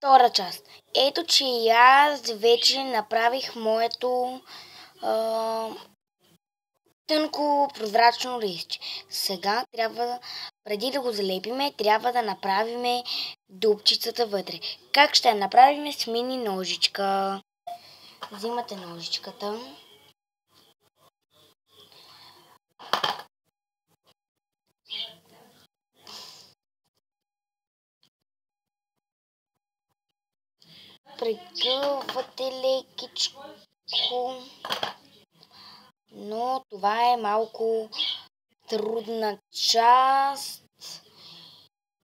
Втора част. Ето, че и аз вече направих моето тънко прозрачно листче. Сега трябва, преди да го залепиме, трябва да направиме дупчицата вътре. Как ще я направим? С мини ножичка. Взимате ножичката. Прегълвате лекичко, но това е малко трудна част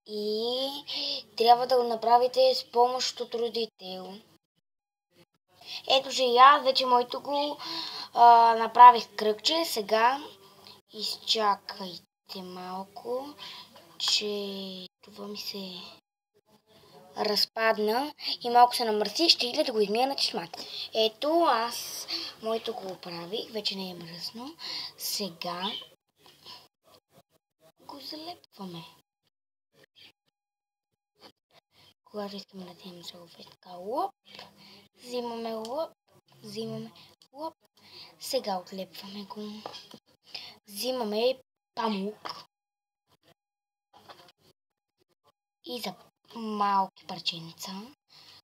и трябва да го направите с помощ от родител. Ето че и аз вече моето го направих кръгче. Сега изчакайте малко, че това ми се разпадна и малко се намърси, ще иде да го измия на чешмата. Ето, аз моето го оправих, вече не е мръсно. Сега го залепваме. Когато искаме да вземем салфетка, лоп, взимаме лоп, взимаме лоп. Сега отлепваме го. Взимаме памук и за малки парченца,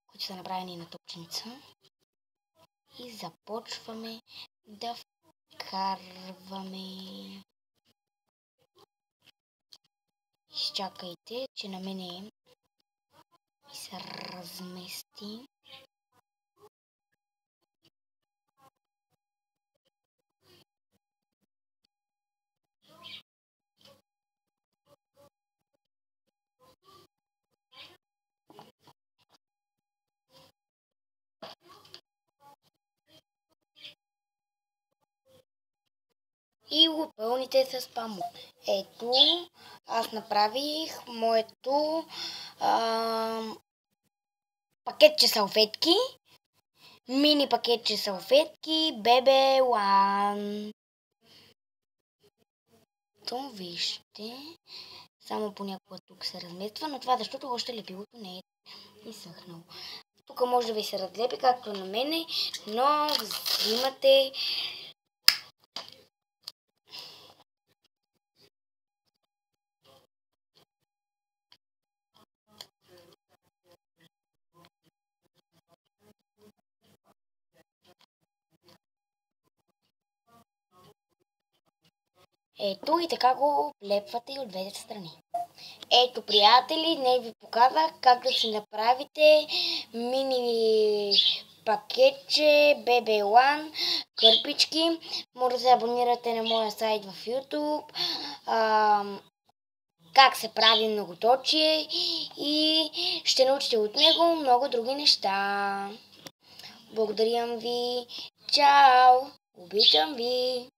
които са направени на топченца. И започваме да вкарваме. Изчакайте, че на мене ми се размести. И го пълните с памук. Ето, аз направих моето пакетче салфетки. Мини пакетче салфетки Бебе Уан. То вижте, само понякога тук се размества, но това защото още лепилото не е изсъхнало. Тук може да ви се разлепи, както на мене, но взимате ето и така го лепвате и от двете страни. Ето, приятели, днес ви показах как да си направите мини пакетче Бебе Уан кърпички. Може да се абонирате на моя сайт в YouTube. Как се прави многоточие и ще научите от него много други неща. Благодарям ви. Чао! Обичам ви!